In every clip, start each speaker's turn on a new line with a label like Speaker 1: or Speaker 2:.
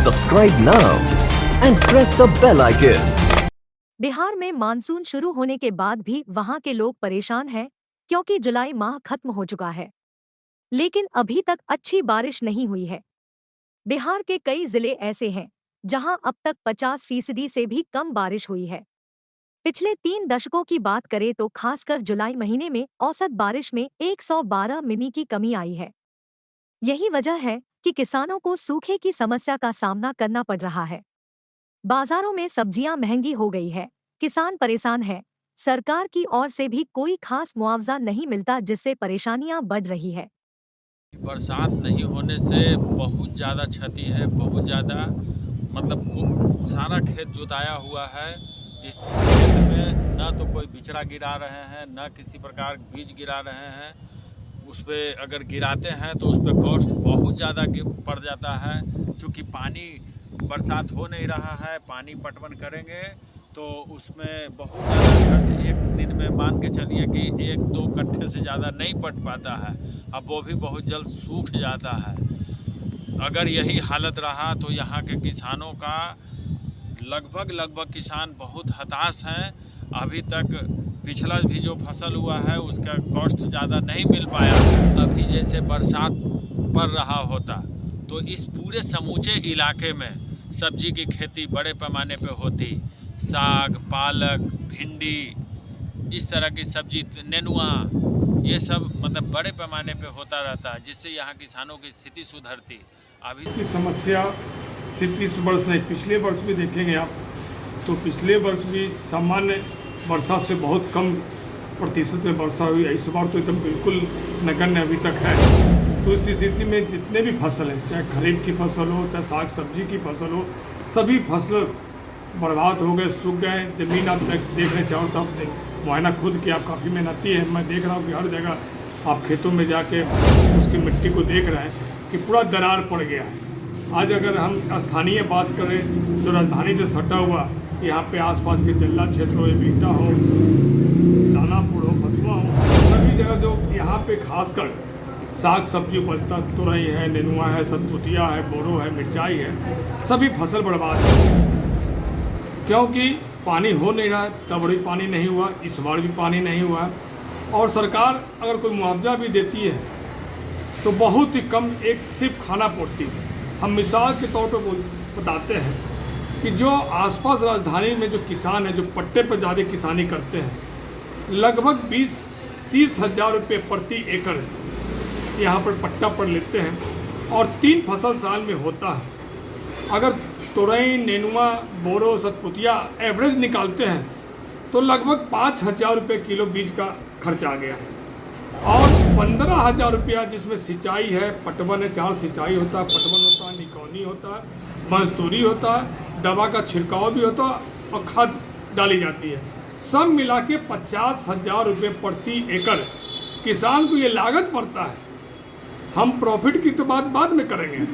Speaker 1: Subscribe now and press the bell icon.
Speaker 2: Bihar में monsoon शुरू होने के बाद भी वहां के लोग परेशान हैं क्योंकि जुलाई माह खत्म हो चुका है, लेकिन अभी तक अच्छी बारिश नहीं हुई है। बिहार के कई जिले ऐसे हैं जहां अब तक 50% से भी कम बारिश हुई है। पिछले 3 दशकों की बात करें तो खासकर जुलाई महीने में औसत बारिश में 112 मिमी की कमी आई है। यही वजह है कि किसानों को सूखे की समस्या का सामना करना पड़ रहा है। बाजारों में सब्जियां महंगी हो गई है, किसान परेशान है, सरकार की ओर से भी कोई खास मुआवजा नहीं मिलता, जिससे परेशानियां बढ़ रही है।
Speaker 3: बरसात नहीं होने से बहुत ज़्यादा क्षति है, बहुत ज़्यादा मतलब सारा खेत जुताया हुआ है। इस खेत में न तो कोई बिचड़ा गिरा रहे हैं, न किसी प्रकार बीज गिरा रहे हैं। उस पर अगर गिराते हैं तो उस पर कॉस्ट बहुत ज़्यादा पड़ जाता है। चूँकि पानी बरसात हो नहीं रहा है, पानी पटवन करेंगे तो उसमें बहुत ज़्यादा खर्च एक दिन में मान के चलिए कि 1-2 कट्ठे से ज़्यादा नहीं पट पाता है। अब वो भी बहुत जल्द सूख जाता है। अगर यही हालत रहा तो यहाँ के किसानों का लगभग किसान बहुत हताश हैं। अभी तक पिछला भी जो फसल हुआ है उसका कॉस्ट ज़्यादा नहीं मिल पाया है। अभी जैसे बरसात पड़ रहा होता तो इस पूरे समूचे इलाके में सब्जी की खेती बड़े पैमाने पे होती। साग, पालक, भिंडी, इस तरह की सब्जी, नेनुआ, ये सब मतलब बड़े पैमाने पे होता रहता है, जिससे यहाँ किसानों की स्थिति सुधरती। अभी
Speaker 4: की समस्या सिर्फ इस वर्ष नहीं, पिछले वर्ष भी देखेंगे आप तो पिछले वर्ष भी सामान्य वर्षा से बहुत कम प्रतिशत में वर्षा हुई। इस बार तो एकदम बिल्कुल नगण्य अभी तक है। तो इस स्थिति में जितने भी फसल हैं, चाहे खरीफ की फसल हो, चाहे साग सब्जी की फसल हो, सभी फसल बर्बाद हो गए, सूख गए। ज़मीन आप देख रहे चारों तरफ, मुआयना खुद की आप काफ़ी मेहनती है। मैं देख रहा हूँ कि हर जगह आप खेतों में जाके उसकी मिट्टी को देख रहे हैं कि पूरा दरार पड़ गया है। आज अगर हम स्थानीय बात करें जो राजधानी से सटा हुआ, यहाँ पे आसपास के जल्ला क्षेत्र हो, बीटा हो, दानापुर हो, फतुआ हो, सभी जगह जो यहाँ पे खासकर साग सब्जी उपजता, तुरई है, नेनुआ है, सतपुतिया है, बोरो है, मिर्चाई है, सभी फसल बर्बाद है। क्योंकि पानी हो नहीं रहा है, तब भी पानी नहीं हुआ, इस बार भी पानी नहीं हुआ। और सरकार अगर कोई मुआवजा भी देती है तो बहुत ही कम, एक सिर्फ खाना पूर्ति। हम मिसाल के तौर पर बताते हैं कि जो आसपास राजधानी में जो किसान हैं, जो पट्टे पर ज़्यादा किसानी करते हैं, लगभग 20-30 हज़ार रुपये प्रति एकड़ यहाँ पर पट्टा पर लेते हैं और 3 फसल साल में होता है। अगर तुरई, नेनुआ, बोरो, सतपुतिया एवरेज निकालते हैं तो लगभग 5,000 रुपये किलो बीज का खर्च आ गया और 15,000 रुपया जिसमें सिंचाई है, पटवन है, 4 सिंचाई होता है, पटवन होता है, निकौनी होता है, मजदूरी होता है, दवा का छिड़काव भी होता है और खाद डाली जाती है। सब मिला के 50,000 रुपये प्रति एकड़ किसान को ये लागत पड़ता है। हम प्रॉफिट की तो बात बाद में करेंगे।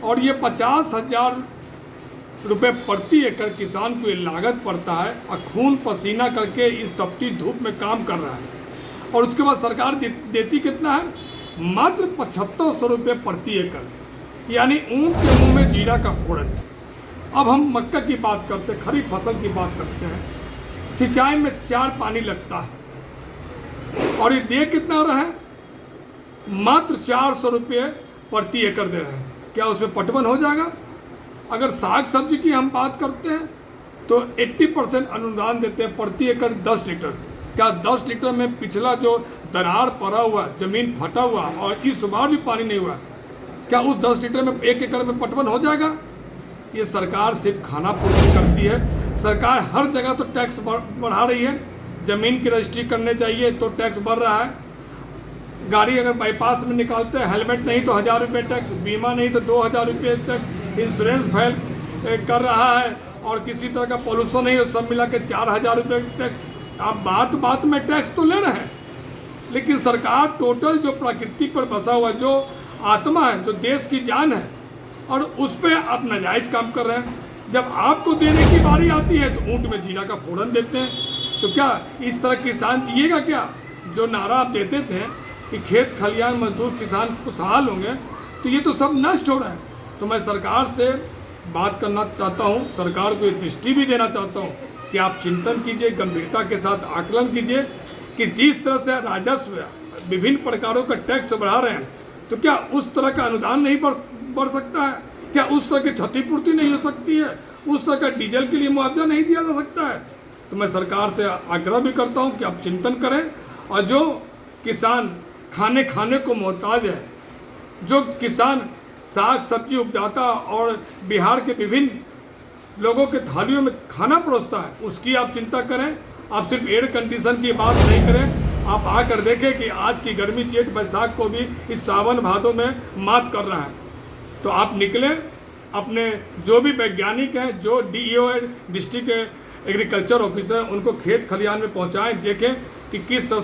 Speaker 4: और ये 50,000 रुपये प्रति एकड़ किसान को ये लागत पड़ता है और खून पसीना करके इस तपती धूप में काम कर रहा है। और उसके बाद सरकार देती कितना है? मात्र 7,500 रुपये प्रति एकड़, यानी ऊँट के मुंह में जीरा का फोड़न। अब हम मक्का की बात करते हैं, खरीफ फसल की बात करते हैं। सिंचाई में 4 पानी लगता है और ये दे कितना रहा है? मात्र 400 रुपये प्रति एकड़ दे रहे हैं। क्या उसमें पटवन हो जाएगा? अगर साग सब्जी की हम बात करते हैं तो 80% अनुदान देते हैं, प्रति एकड़ 10 लीटर। क्या 10 लीटर में पिछला जो दरार पड़ा हुआ, जमीन फटा हुआ और इस बार भी पानी नहीं हुआ, क्या उस 10 लीटर में 1 एकड़ में पटवन हो जाएगा? ये सरकार सिर्फ खाना पूर्ति करती है। सरकार हर जगह तो टैक्स बढ़ा रही है। ज़मीन की रजिस्ट्री करने चाहिए तो टैक्स बढ़ रहा है। गाड़ी अगर बाईपास में निकालते हैं, हेलमेट नहीं तो 1,000 रुपये टैक्स, बीमा नहीं तो 2,000 रुपये टैक्स, इंश्योरेंस फैल कर रहा है और किसी तरह का पॉल्यूशन नहीं, सब मिला के 4,000 रुपये टैक्स। आप बात में टैक्स तो ले रहे हैं, लेकिन सरकार टोटल जो प्रकृति पर बसा हुआ जो आत्मा है, जो देश की जान है, और उस पर आप नाजायज़ काम कर रहे हैं। जब आपको देने की बारी आती है तो ऊँट में जीरा का फोड़न देते हैं। तो क्या इस तरह किसान जिएगा क्या? जो नारा आप देते थे कि खेत खलियान मजदूर किसान खुशहाल होंगे, तो ये तो सब नष्ट हो रहा है। तो मैं सरकार से बात करना चाहता हूँ, सरकार को ये दृष्टि भी देना चाहता हूँ कि आप चिंतन कीजिए, गंभीरता के साथ आकलन कीजिए कि जिस तरह से राजस्व विभिन्न प्रकारों का टैक्स बढ़ा रहे हैं, तो क्या उस तरह का अनुदान नहीं बढ़ सकता है? क्या उस तरह की क्षतिपूर्ति नहीं हो सकती है? उस तरह का डीजल के लिए मुआवजा नहीं दिया जा सकता है? तो मैं सरकार से आग्रह भी करता हूं कि आप चिंतन करें, और जो किसान खाने को मोहताज है, जो किसान साग सब्जी उपजाता और बिहार के विभिन्न लोगों के थालियों में खाना परोसता है, उसकी आप चिंता करें। आप सिर्फ एयर कंडीशन की बात नहीं करें, आप आकर देखें कि आज की गर्मी जेठ बैसाख को भी इस सावन भादों में मात कर रहा है। तो आप निकलें, अपने जो भी वैज्ञानिक हैं, जो DEO है, डिस्ट्रिक्ट एग्रीकल्चर ऑफिसर, उनको खेत खलिहान में पहुंचाएं, देखें कि किस तरह